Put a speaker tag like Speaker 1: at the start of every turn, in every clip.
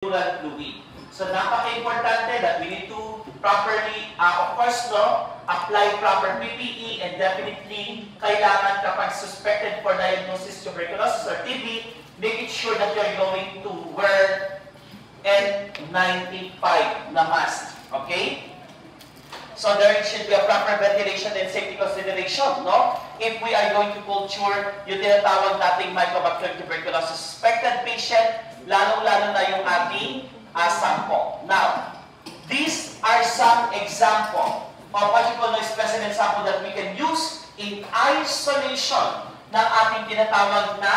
Speaker 1: pleural fluid. So, napaka-importante that we need to properly, of course, apply proper PPE, and definitely, kailangan kapag suspected for diagnosis tuberculosis or TB, make it sure that you're going to wear N95 na mask. Okay? So there should be a proper ventilation and safety consideration, no? If we are going to culture yung tinatawag nating Mycobacterium tuberculosis suspected patient, lalong-lalo na yung ating sample. Now, these are some example of what you call the specimen sample that we can use in isolation ng ating tinatawag na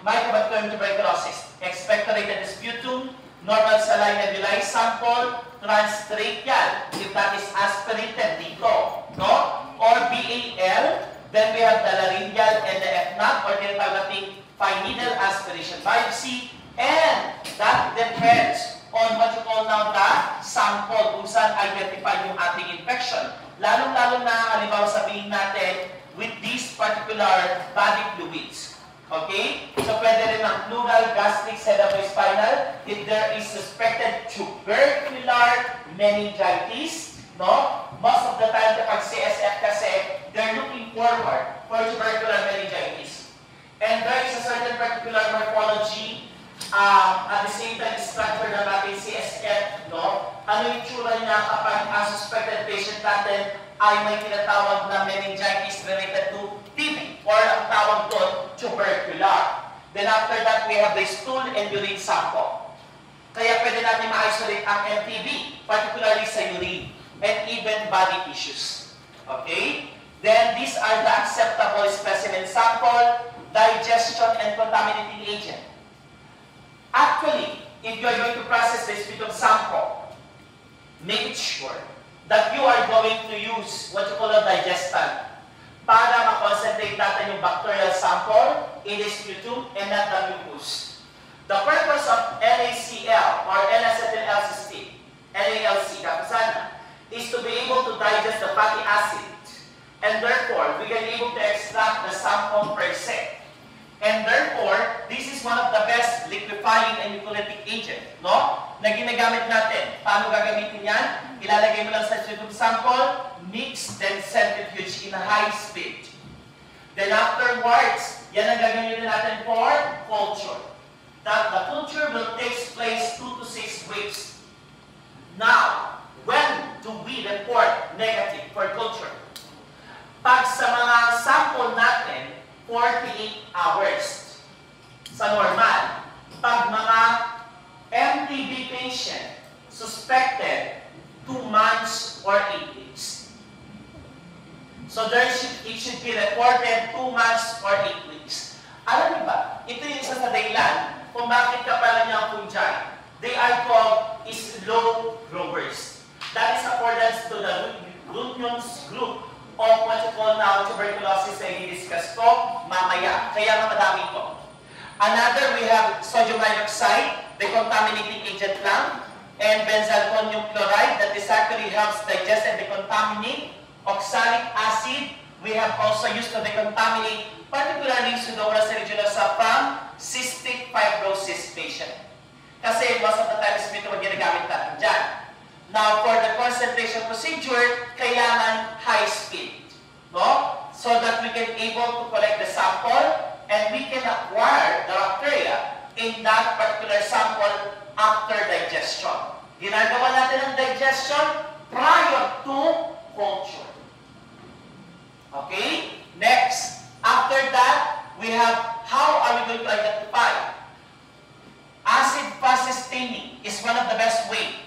Speaker 1: Mycobacterium tuberculosis. Expectorated sputum, normal saline nebulized sample, transtracheal, if that is aspirated dito, no? Or BAL, then we have the laryngeal and the FNAC, or tinatawag nating fine needle aspiration biopsy, and that depends on what you call now the sample, kung saan identify yung ating infection. Lalong-lalo na, halimbawa sabihin natin, with these particular body fluids. Okay? So, pwede rin ang pleural, gastric, cerebrospinal. If there is suspected tubercular meningitis, no? Most of the time, kapag CSF kasi, they're looking forward for tubercular meningitis. And there is a certain particular morphology, at the same time, structure ng ating CSF, no? Ano yung tsura niya kapag ang suspected patient natin ay may tinatawag na meningitis related to TB, or ang tawag doon, tubercular. Then after that, we have the stool and urine sample. Kaya pwede natin ma-isolate ang MTB, particularly sa urine, and even body tissues. Okay? Then these are the acceptable specimen sample, digestion, and contaminating agent. Actually, if you are going to process the sputum sample, make sure that you are going to use what you call a digestant para ma-concentrate natin yung bacterial sample in the sputum and not the mucus. The purpose of NaCl or N-acetyl-L-cysteine, NaLC, kapasana, is to be able to digest the fatty acid, and therefore, we can be able to extract the sample per se. And therefore, this is one of the best liquefying and mucolytic agent, no? Na ginagamit natin. Paano gagamitin yan? Ilalagay mo lang sa sputum sample, mix, then centrifuge in a high speed. Then afterwards, yan ang gagamitin natin for culture. That the culture will take place 2 to 6 weeks. Now, when do we report negative for culture? Pag sa mga sample natin, 48 hours sa normal. Pag mga MTB patient suspected 2 months or 8 weeks. So it should be reported 2 months or 8 weeks. Alam niyo ba, ito yung isa sa dahilan kung bakit kapala niya ang fungi. They are called slow growers. That is accordance to the Ruthnion's group of what you call now tuberculosis na i-discuss ko mamaya. Kaya nga madami ito. Another, we have sodium hydroxide, the contaminating agent lang, and benzalkonium chloride that this actually helps digest and decontaminate. Oxalic acid, we have also used to decontaminate, particularly Pseudomonas aeruginosa from cystic fibrosis patient. Kasi most of the time, ito ang ginagamit natin dyan. Now, for the concentration procedure, kailangan high speed, no? So that we can able to collect the sample and we can acquire the bacteria in that particular sample after digestion. Ginagawa natin ang digestion prior to culture. Okay? Next, after that, we have how are we going to identify? Acid fast staining is one of the best ways.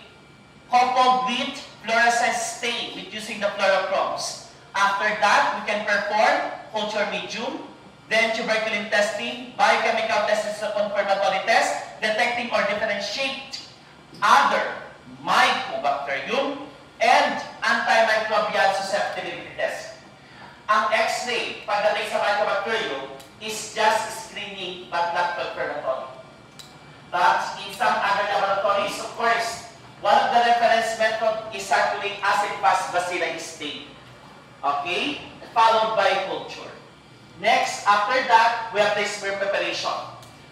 Speaker 1: Coupled with fluorescent stain with using the fluorochromes. After that, we can perform culture medium, then tuberculin testing, biochemical tests of confirmatory test, detecting or differentiate other mycobacterium, and antimicrobial susceptibility test. Ang X-ray, pagdating sa mycobacterium, is just screening but not confirmatory. But in some other laboratories, of course, one of the reference method is actually acid-fast bacilli stain. Okay? Followed by culture. Next, after that, we have the smear preparation.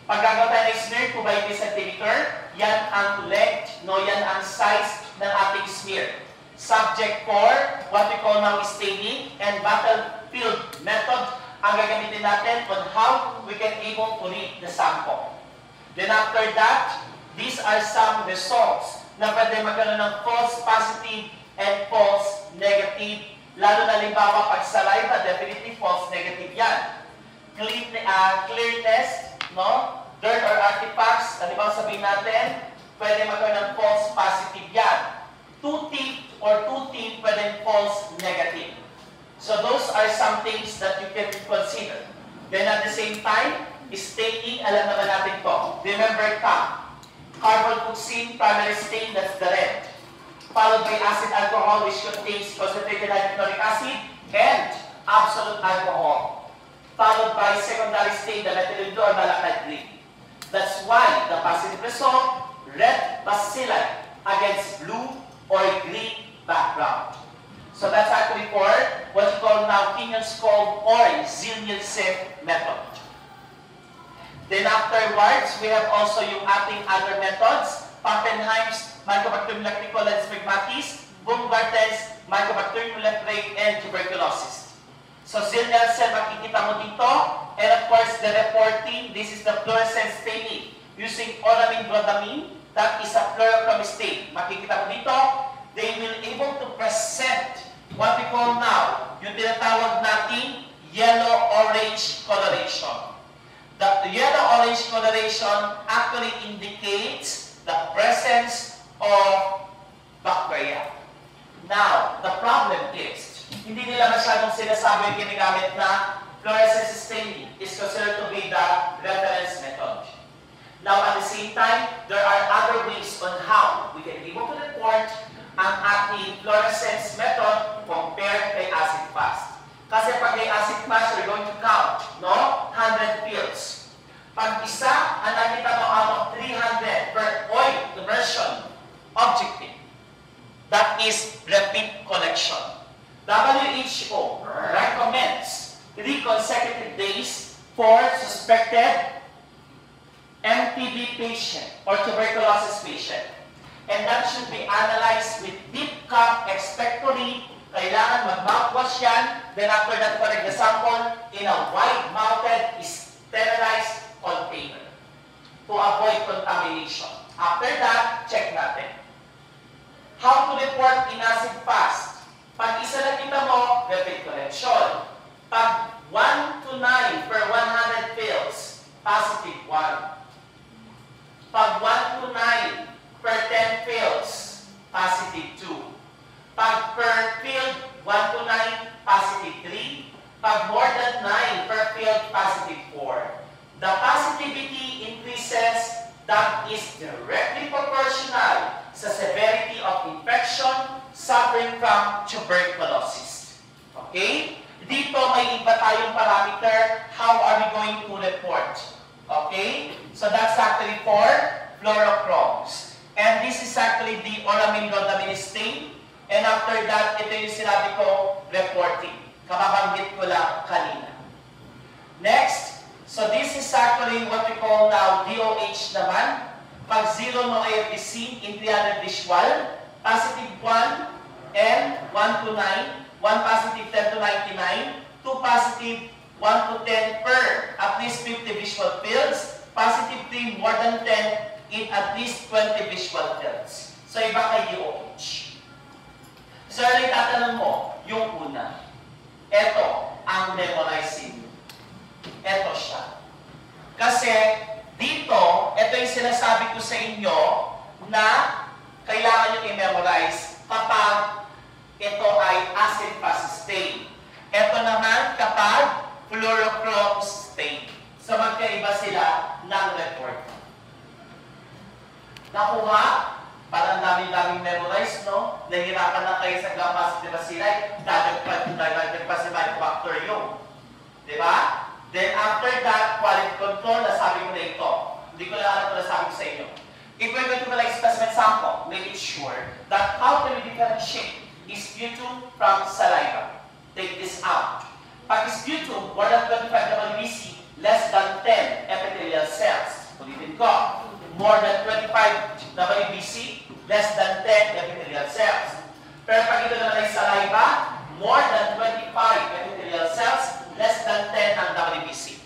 Speaker 1: Pag gagawa tayo ng smear, 2 by 3 cm, yan ang length, no? Yan ang size ng ating smear. Subject for what we call now staining and battlefield method ang gagamitin natin on how we can able to read the sample. Then after that, these are some results na pwede magkaroon ng false positive and false negative. Lalo na limbawa pag saliva, definitely false negative yan. Clearness, no? Dirt or artifacts, halimbawa sabihin natin, pwede magkaroon ng false positive yan. Two-tip or two-tip, pwede false negative. So those are some things that you can consider. Then at the same time, staining, alam naman natin to. Remember carboxyl primary stain, that's the red. Followed by acid alcohol, which contains concentrated hydrochloric acid and absolute alcohol. Followed by secondary stain, the methyl blue or malachite green. That's why the positive result, red bacilli against blue or green background. So that's actually for what you call now Kenyans called or Zilnielsen method. Then afterwards, we have also yung ating other methods, Pappenheim's Mycobacterium leprechaude and stigmatis, Baumgarten's Mycobacterium leprae and tuberculosis. So Zilnielsen, makikita mo dito, and of course the reporting, this is the fluorescence staining using oramine glutamin, that is a fluorochrome stain. Makikita mo dito, they will able to present what we call now, yung tinatawag nating yellow-orange coloration. The yellow-orange coloration actually indicates the presence of bacteria. Now, the problem is, hindi nila masyadong sinasabi yung ginagamit na fluorescence staining is considered to be the reference method. Now, at the same time, there are other ways on how we can be able to report ang ating fluorescence method compared kay acid fast. Kasi pag kay acid fast, we're going to count, no? 100 fields. Pag isa, ang nakita mo out of 300 per oil immersion objective. That is repeat collection. WHO recommends 3 consecutive days for suspected MTB patient or tuberculosis patient. And that should be analyzed with deep cup expectorate. Kailangan mag-mouthwash yan. Then after that, collect the sample in a wide-mouthed, sterilized container to avoid contamination. After that, check natin. How to report in acid fast? Pag isa na kita mo, repeat collection. Pag 1 to 9 per 100 pills, positive 1. Pag 1 to 9 per 10 fields, positive 2. Pag per field, 1 to 9, positive 3. Pag more than 9 per field, positive 4. The positivity increases, that is directly proportional sa severity of infection suffering from tuberculosis. Okay? Dito may iba tayong parameter, how are we going to report? Okay? So that's actually for fluorochromes. And this is actually the oramine glutamin stain. And after that, ito yung sinabi ko, reporting. Kababanggit ko lang kanina. Next, so this is actually what we call now DOH naman. Pag 0 no AFDC in 300 visual, positive 1 and 1 to 9, 1 positive 10 to 99, 2 positive 1 to 10 per at least 50 visual fields, positive 3 more than 10 in at least 20 visual fields. So, iba kay DOH. So, tatanong mo, yung una, eto ang memorizing. Eto siya. Kasi, dito, eto yung sinasabi ko sa inyo na kailangan nyo i-memorize kapag ito ay acid fast stain. Eto naman kapag fluorochrome stain. So, magkaiba sila ng report. Nakuha, parang daming memorize, no? Nahirapan na kayo sa gram-positive bacilli, dagdag pa si Mycobacterium. Diba? Then after that, quality control, nasabi ko na ito. Hindi ko na alam kung nasabi ko sa inyo. If we're going to collect specimen sample, make it sure that how can we differentiate sputum from saliva. Take this out. Pag sputum, more than 25 WBC, less than 10 epithelial cells. Ulitin ko. more than 25 WBC, less than 10 epithelial cells. Pero pag ito naman ay saliva, more than 25 epithelial cells, less than 10 ang WBC.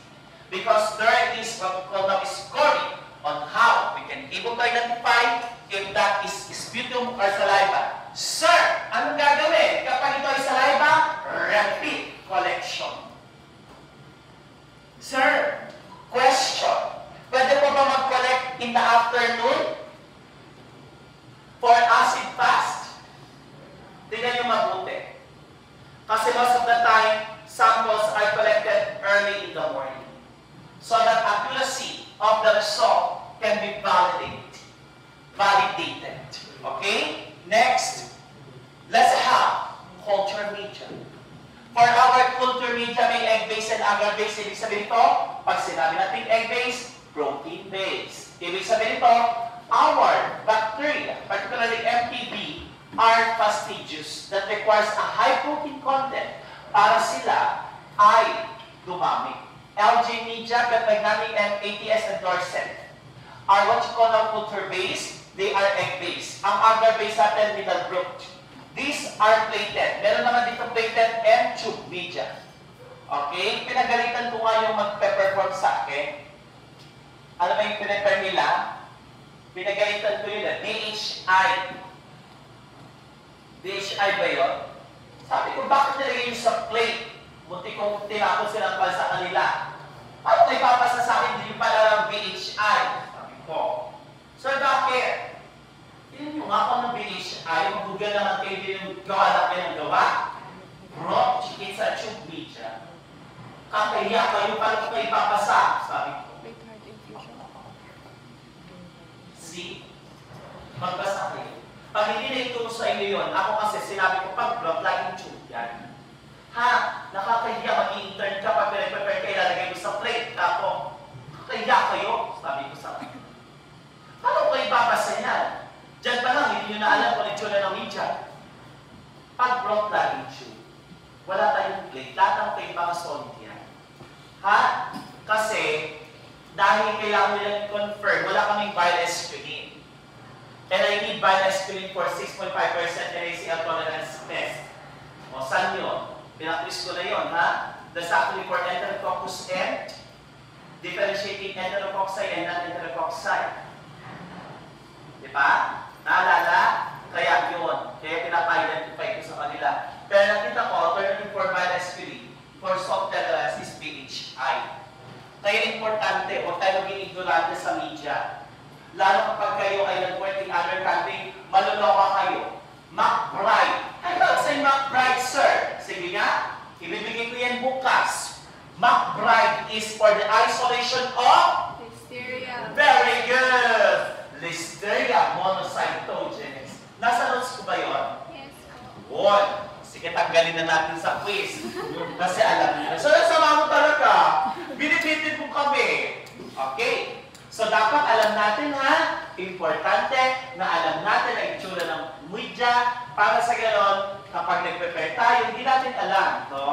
Speaker 1: Because there is what we call now scoring on how we can able to identify if that is sputum or saliva. Sir, anong gagawin kapag ito ay saliva? Repeat collection. Sir, question. Pwede po ba mag-collect in the afternoon for acid fast? Tingnan nyo mabuti. Kasi most of the time, samples are collected early in the morning. So that accuracy of the result can be validated. Okay? Next, let's have culture media. For our culture media, may egg-based and agar-based. Ibig sabihin ito, pag sinabi natin egg-based, protein-based. Ibig sabihin ito, our bacteria, particularly MTB, are fastidious that requires a high protein content para sila ay dumami. LJ media, Betrignani, and ATS and Dorset are what you call now culture-based. They are egg-based. Ang agar-based natin, middle root. These are plated. Meron naman dito plated and tube media. Okay? Pinagalitan ko nga yung mag-perform sa akin. Ano ba yung pinipare nila? Pinagalitan ko yun na DHI. DHI ba yun? Sabi ko, bakit nilagay yung sa plate? Munti kong tinapon silang pala sa kanila. Ano kayo papasa sa akin? Hindi pala lang BHI. Sabi ko. Sir, bakit? Tingnan nyo nga kung ng BHI, mag-google naman kayo din yung gawa na kayo ng gawa. Bro, chicken sa tube media. Kakaya kayo, paano kayo ipapasa? Sabi ko. See? Magbasa kayo. Pag hindi na ituro sa inyo yun, ako kasi sinabi ko, pag-vlog, laging tube yan. Ha? Nakakahiya, mag-i-intern ka, pag pinag-prepare kayo, lalagay mo sa plate. Tapos, kakahiya kayo. Sabi ko sa akin. Paano kayo ipapasa yan? Diyan pa lang, hindi nyo na alam kung itsura ng media. Pag-brought laging tube, wala tayong plate. Lahat ng plate mga solid yan. Ha? Kasi, dahil kailangan nila confirm, wala kaming bile esculin. And I need bile esculin for 6.5% NaCl tolerance test. O, saan yun? Pinatwist ko na yun, ha? That's actually for enterococcus and differentiating enterococci and non-enterococci. Diba? Naalala? Kaya yun. Kaya pinapa-identify ko sa kanila. Pero nakita ko, alternative for bile esculin for salt tolerance is BHI. Kaya importante, huwag tayo maging ignorante sa media. Lalo kapag kayo ay nag-work in other country, maluloka kayo. McBride. Ano ba sa McBride, sir? Sige nga, ibibigay ko yan bukas. McBride is for the isolation of
Speaker 2: Listeria.
Speaker 1: Very good! Listeria monocytogenes. Nasa notes ko ba yun?
Speaker 2: Yes.
Speaker 1: Good. Sige, tanggalin na natin sa quiz. Kasi alam niyo. So, nasama mo talaga. Binibitin mo kami. Okay. So, dapat alam natin ha, importante na alam natin ang itsura ng media para sa gano'n, kapag nag-prepare tayo, hindi natin alam. No?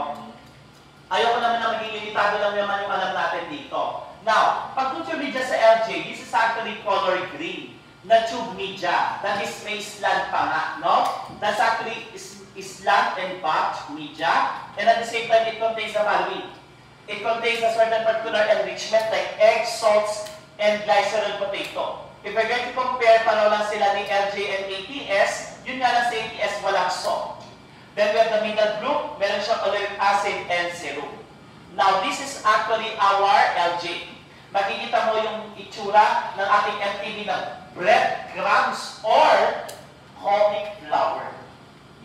Speaker 1: Ayoko naman na maging limitado lang naman yung alam natin dito. Now, pag culture media sa LJ, this is actually color green na tube media. That is may slant pa nga, no? That's actually slant and butt media. And at the same time, it contains the following. It contains a certain particular enrichment like eggs, salts, and glycerol potato. If we're going to compare, paano lang sila ni LJ and ATS, yun nga lang sa ATS, walang salt. Then we have the middle group, meron siyang oleic acid and serum. Now, this is actually our LJ. Makikita mo yung itsura ng ating MTB na breadcrumbs or cauliflower.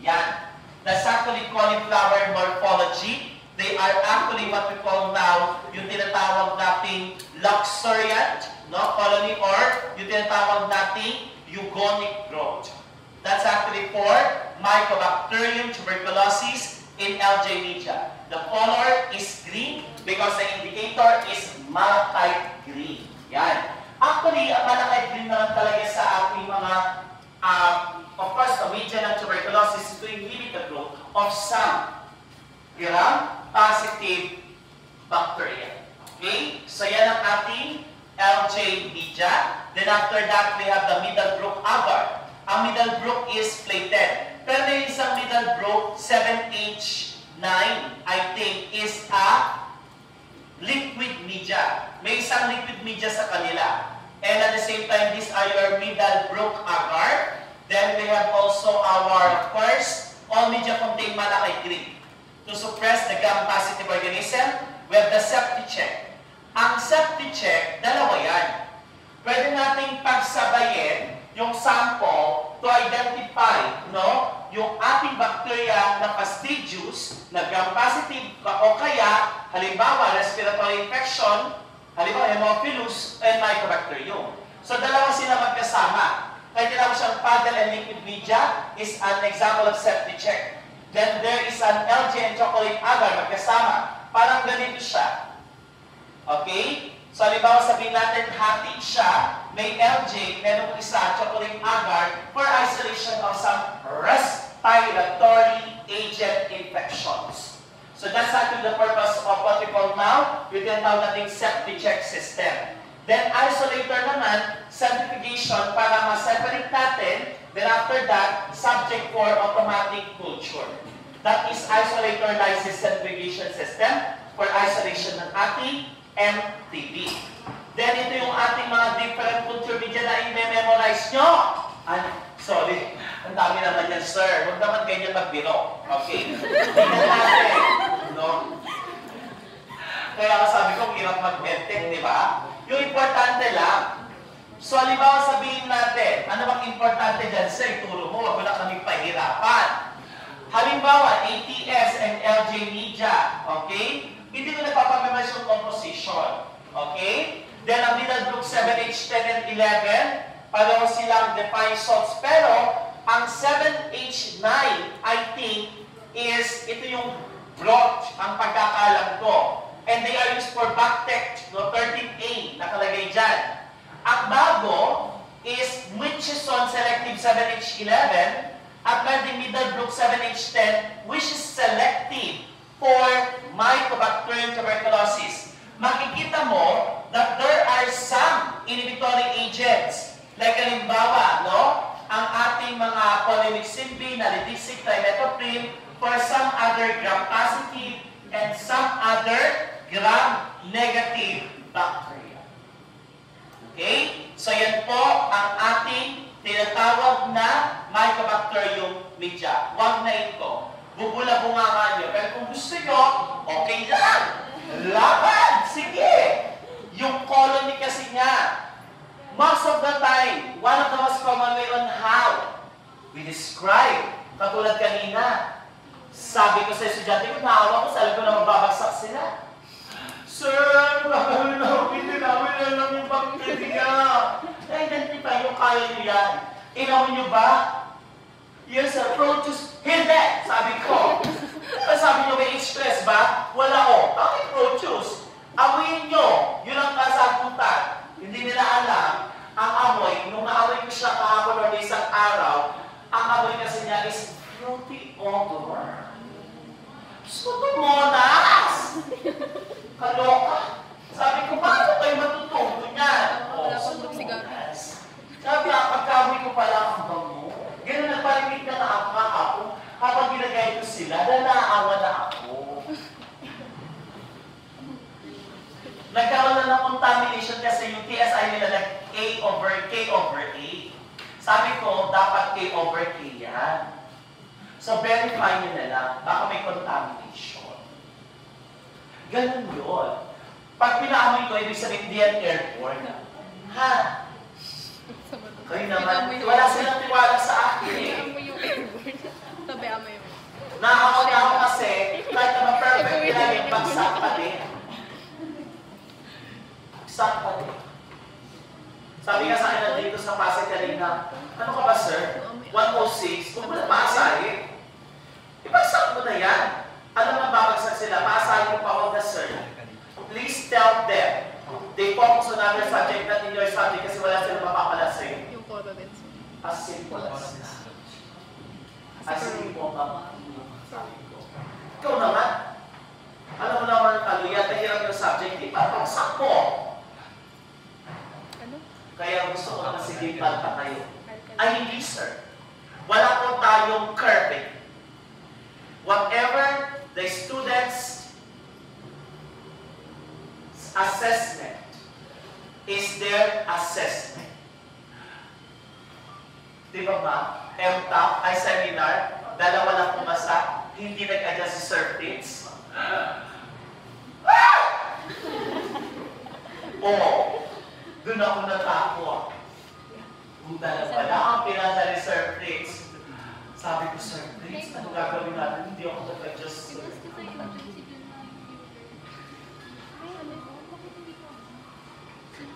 Speaker 1: Yan. That's actually cauliflower morphology. They are actually what we call now yung tinatawag nating luxuriant, no, colony, or yung tinatawag nating eugonic growth. That's actually for Mycobacterium tuberculosis in LJ media. The color is green because the indicator is malachite green. Yan. Actually, ang malachite green naman talaga sa ating mga, of course, the media ng tuberculosis is to inhibit the growth of some gram-positive bacteria. Okay? So yan ang ating LJ Media. Then after that, we have the Middlebrook Agar. Ang Middlebrook is plated. Pero may isang Middlebrook 7H9, I think, is a liquid media. May isang liquid media sa kanila. And at the same time, these are your Middlebrook Agar. Then we have also our, of course, all media contain malachite to suppress the gram-positive organism. We have the Septi-Check. Ang Septi-Check, dalawa yan. Pwede nating pagsabayin yung sample to identify, no, yung ating bacteria na fastidious, na gram-positive, o kaya, halimbawa, respiratory infection, halimbawa, Haemophilus, and Mycobacterium. So, dalawa sila magkasama. Kaya tinawag siyang paddle and liquid media is an example of Septi-Check. Then, there is an LJ and chocolate agar magkasama. Parang ganito siya. Okay? So, halimbawa sabihin natin, hati siya, may LJ, meron isa, chocolate agar, for isolation of some respiratory agent infections. So, that's actually the purpose of what we call now, yung tinatawag nating Septi-Check system. Then, isolator naman, centrifugation para ma-separate natin. Then, after that, subject for automatic culture. That is isolator lysis centrifugation system for isolation ng ating MTB. Then, ito yung ating mga different culture media na i-memorize nyo. Sorry, ang dami naman yan, sir. Huwag naman ganyan magbiro. Okay. Tingnan natin. No? Kaya sabi ko, hirap mag-medtech, di ba? Yung importante lang. So, halimbawa sabihin natin, ano bang importante dyan, sir? Ituro mo, wag na kaming pahirapan. Halimbawa, ATS and LJ media, okay? Hindi ko napapamemorize yung composition, okay? Then, ang Middlebrook 7H10 and 11, pareho silang defined salts. Pero, ang 7H9, I think, is, ito yung broth, ang pagkakalam ko. And they are used for Bactec, no, 13A, nakalagay dyan. Ang bago is Mitchison Selective 7H11 at may Middlebrook 7H10, which is selective for Mycobacterium tuberculosis. Makikita mo that there are some inhibitory agents. Like halimbawa, no, ang ating mga polymyxin B, nalidisig, trimethoprim, for some other gram-positive and some other gram-negative bacteria. Okay? So, yan po ang ating tinatawag na Mycobacterium media. Huwag na ito. Bubula-bunga nyo. Pero kung gusto nyo, okay lang. Laban! Sige! Yung colony kasi nga, most of the time, one of the most common way on how we describe, katulad kanina, sabi ko sa estudyante ko, naawa ko, sabi ko na magbabagsak sila. Sir, hindi namin alam yung bacteria. Na-identify yung kaya nyo yan. Inawin nyo ba? Yes, sir. Proteus. Hindi! Sabi ko. Sabi nyo, may stress ba? Wala o. Bakit Proteus? Awiin nyo. Yun ang kasagutan. Hindi nila alam. Ang amoy, nung naamoy ko siya kahapon o isang araw, ang amoy kasi niya is fruity odor. Sutumonas! Kaloka! Sabi ko, paano kayo matututo niyan? O, sutumonas. Sabi, pagkamoy ko pala ang bango. Ganun, nagparimig na ako kahapon. Habang ginagay ko sila, naawa na ako. Nagkaroon na ng contamination kasi yung TSI nila K over A. Sabi ko, dapat K over K yan. So, verify nyo na lang. Baka may contamination. Ganun yun. Pag pinaamoy ko, ibig sabihin, hindi yan airborne. Ha? Kayo naman, wala silang tiwala sa akin eh.
Speaker 2: Amoy yung airborne. Tabi amoy yung.
Speaker 1: Naamoy na ako kasi, kahit na ma-perfect nila yung bagsak pa din. Bagsak pa din. Sabi nga sa akin dito sa Pasay kanina, ano ka ba sir? 106, kung mo na paasahin. Ibagsak mo na yan. Ano na babagsak sila? Paasahin mo pa ako na sir. Please tell them. They focus on other subject, not in your subject kasi wala silang mapapalasin.
Speaker 2: Yung photo din.
Speaker 1: As simple as that. As simple as sabi ko. Ikaw naman. Alam mo naman, Kaluya, tahirap yung subject, di ba? Bagsak mo. Kaya gusto ko na sige, banta kayo. Ay, hindi, sir. Wala po tayong curving. Whatever the students' assessment is their assessment. Di ba ma'am? MTAP ay seminar, dalawa lang pumasa, hindi nag-adjust si Sir Fitz. Oo, doon ako natakot. Kung dalawa lang ang pinasa ni Sir Fritz. Sabi ko, Sir Fritz, ano gagawin natin? Hindi ako nag-adjust.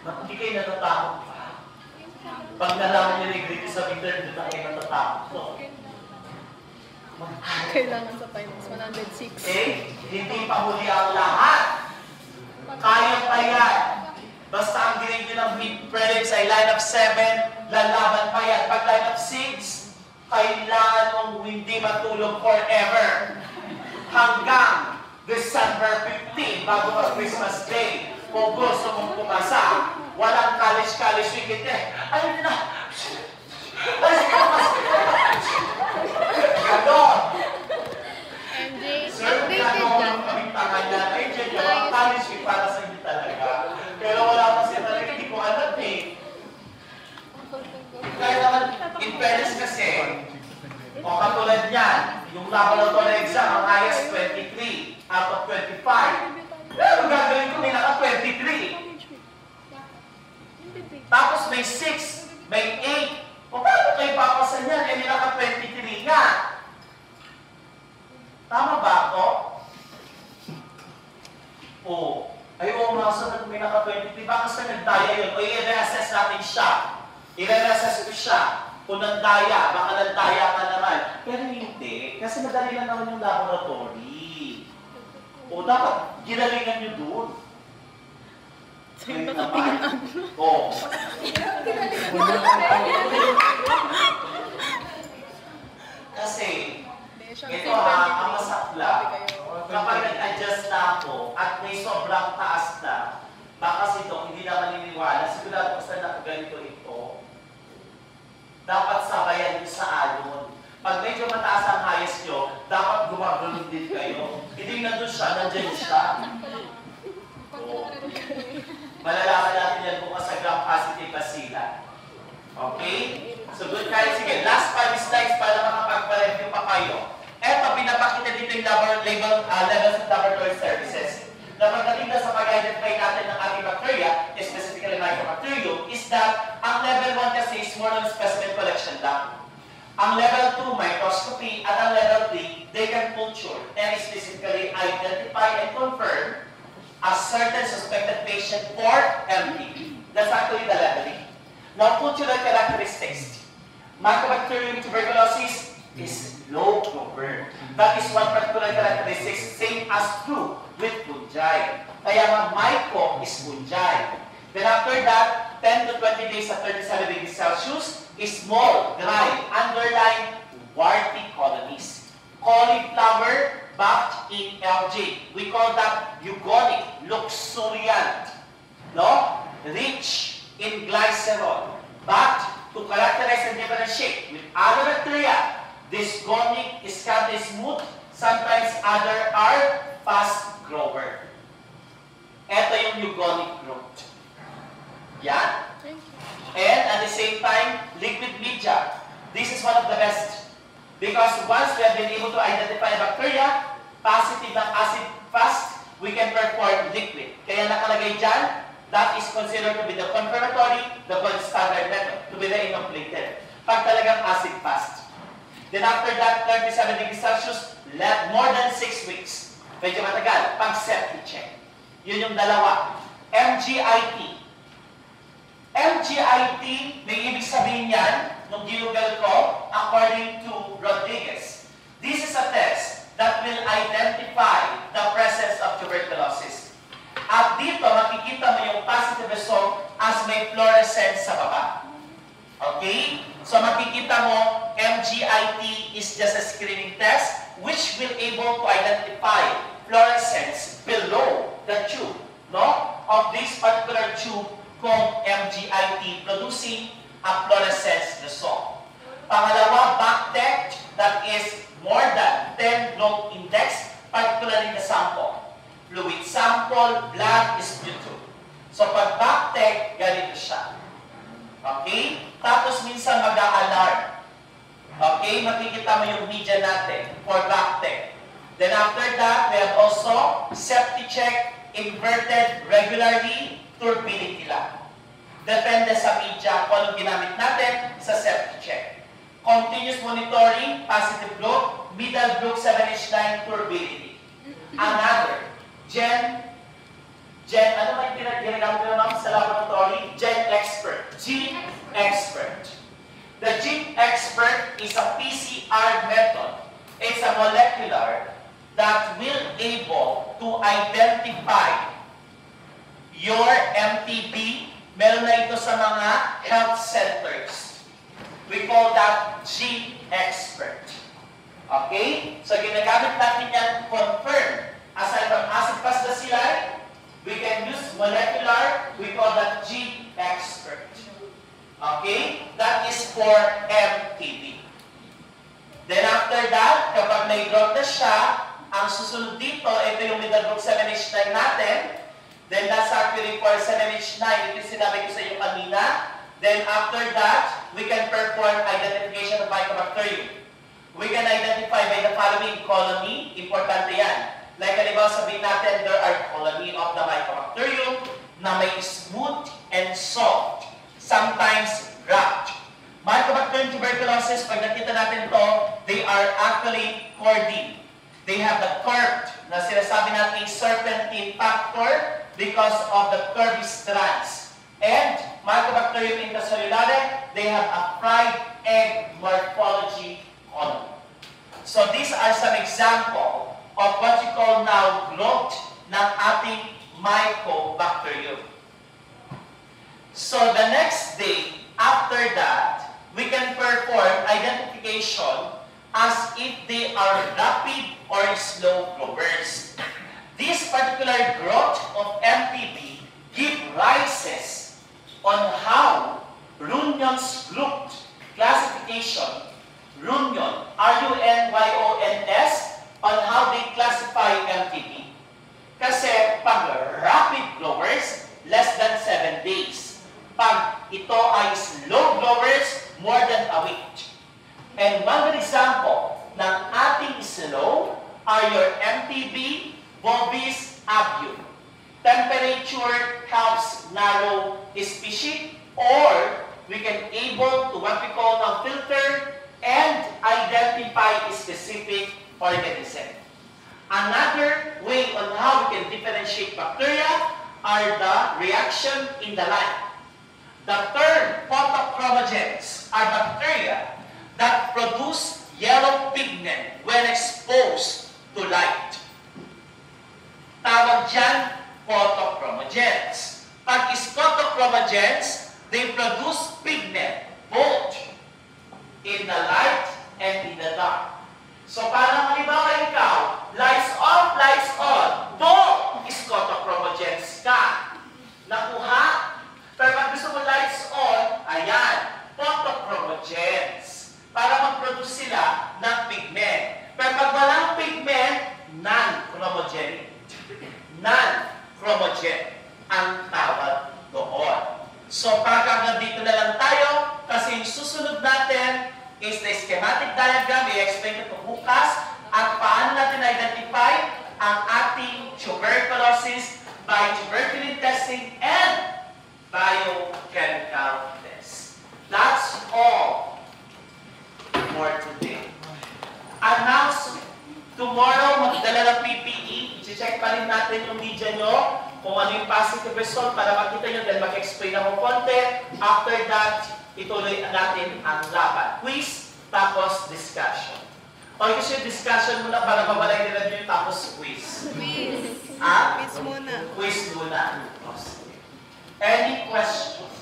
Speaker 1: Hindi kayo natatakot pa. Pag nalaman niyo na yung grade sa internet, na kayo natatakot.
Speaker 2: Kailangan sa finals, 106.
Speaker 1: Eh, hindi pa huli ang lahat. Kaya pa yan. Basta ang grade nyo ng mid-prelims ay line of 7, lalaban pa yan. Pag line of 6, kailangan mong hindi matulog forever. Hanggang December 15, bago pa Christmas Day. Kung gusto mong pumasa, walang college weekend eh. Ayun na. Ganon.
Speaker 2: MJ,
Speaker 1: Sir,
Speaker 2: updated
Speaker 1: ginagawa
Speaker 2: dyan.
Speaker 1: mo kaming tangan na, yung college week para sa inyo talaga. Pero wala kasi talaga, hindi ko alam eh. Kaya naman, in fairness kasi, o katulad niyan, yung laboratory exam, ang IS 23 out of 25. Pero gagawin ko, may naka 23. Tapos may 6, may 8. O paano kayo papasan yan? Eh, may naka 23 nga. Tama ba ako? Oo. Ay, oo nga, sa may naka 23. Baka sa nagdaya yun. O i-reassess natin siya. I-reassess ko siya. Kung nagdaya, baka nagdaya ka naman. Pero hindi. Kasi madali lang naman yung laboratory. O dapat ginalingan nyo doon.
Speaker 2: Sa'yo nakatingin ang...
Speaker 1: Oo. Kasi, ito ha, ang masakla. Kapag nag-adjust na ako at may sobrang taas na, baka si Doc hindi na maniniwala, sigurado ko sa nakaganito ito, dapat sabayan nyo sa alon. Pag medyo mataas ang highest nyo, dapat gumagulong din kayo. Hindi nandun siya, nandyan siya. Malalaman natin yan bukas sa gram positive basilan. Okay? So good guys, sige, last 5 slides para makapag-review pa kayo. Eto, pinapakita dito yung levels of laboratory services. Na pagdating na sa pag-identify natin ng ating bacteria, specifically Mycobacterium, is that ang level 1 kasi is more on specimen collection lang. Ang level 2, microscopy, at ang level 3, they can culture and specifically identify and confirm a certain suspected patient for MTB. That's actually the leveling. Now, cultural characteristics. Mycobacterium tuberculosis is low cover. That is one particular characteristic, same as true with fungi. Kaya nga, myco is fungi. Then after that, 10 to 20 days at 37 degrees Celsius, small, dry, underlying warty colonies. Cauliflower backed in LJ. We call that eugonic, luxuriant, no? Rich in glycerol, backed to characterize and differentiate with other bacteria. This gonic is kind of smooth, sometimes other are fast grower. Ito yung eugonic growth. Yan. And at the same time, liquid media. This is one of the best. Because once we have been able to identify bacteria, positive ng acid fast, we can perform liquid. Kaya nakalagay dyan, that is considered to be the confirmatory, the gold standard method, to be the inoculated. Pag talagang acid fast. Then after that, 37 degrees Celsius, more than 6 weeks. Medyo matagal, pag septic check. Yun yung dalawa. MGIT. MGIT, may ibig sabihin yan, nung ginugal ko, according to Rodriguez. This is a test that will identify the presence of tuberculosis. At dito, makikita mo yung positive result as may fluorescence sa baba. Okay? So makikita mo, MGIT is just a screening test which will able to identify fluorescence below the tube, no? Of this particular tube called MGIT, producing a fluorescence result. Pangalawa, BACTEC, that is more than 10 growth index, particularly the sample. Fluid sample, blood is due. So pag BACTEC, ganito siya. Okay? Tapos minsan mag-a-alarm. Okay? Makikita mo yung media natin for BACTEC. Then after that, we have also septic check, inverted regularly, turbidity lang. Depende sa media kung anong ginamit natin sa septic check. Continuous monitoring, positive growth, middle group 7H9, turbidity. Another, ano ba yung ginagamit ko naman sa laboratory? Gen Expert. Gene Expert. The Gene Expert is a PCR method. It's a molecular that will able to identify your MTB. Meron na ito sa mga health centers. We call that Gene Expert. Okay? So, ginagamit natin yan confirm. Aside from acid bacilli, we can use molecular. We call that Gene Expert. Okay? That is for MTB. Then after that, kapag may growth na siya, ang susunod dito, ito yung middle group 7H9 natin. Then that's actually for 7H9. Ito yung sinabi ko sa iyo kanina. Then after that, we can perform identification of Mycobacterium. We can identify by the following colony. Importante yan. Like halimbawa sabihin natin, there are colony of the Mycobacterium na may smooth and soft. Sometimes wrapped. Mycobacterium tuberculosis, pag nakita natin to, they are actually cordy. They have the curved, na sinasabi natin serpentine factor because of the curvy strands. And Mycobacterium intracellular, they have a fried egg morphology colony. So these are some example of what you call now growth ng ating Mycobacterium. So the next day, after that, we can perform identification as if they are rapid or slow growers. This particular growth of MTB give rises on how Runyon's group classification, Runyon, R-U-N-Y-O-N-S, on how they classify MTB. Kasi pag rapid growers, less than 7 days. Pag ito ay slow growers, more than a week. And one good example ng ating slow are your MTB, bovis, abium. Temperature helps narrow species, or we can able to what we call now filter and identify a specific organism. Another way on how we can differentiate bacteria are the reaction in the light. The term photochromogens are bacteria that produce yellow pigment when exposed to light. Tawag dyan, photochromogens. Pag is photochromogens, they produce pigment both in the light and in the dark. So parang halimbawa ikaw, lights off, lights on, both is photochromogens ka. Nakuha? Pero pag gusto mo lights on, ayan, photochromogens. Para mag-produce sila ng pigment. Pero pag walang pigment, non-chromogenic. Non-chromogen ang tawag doon. So pagka dito na lang tayo, kasi yung susunod natin is the schematic diagram. I-explain ito bukas at paano natin identify ang ating tuberculosis by tuberculin testing and biochemical test. That's all for today. Announcement. Tomorrow, magdala ng PPE. I-check pa rin natin yung media nyo kung ano yung positive result para makita nyo dahil mag-explain ako konti. After that, ituloy natin ang laban. Quiz, tapos discussion. O gusto yung discussion muna para babalay nila nyo tapos quiz.
Speaker 2: Quiz.
Speaker 1: Ah?
Speaker 2: Quiz muna.
Speaker 1: Quiz muna. Any questions?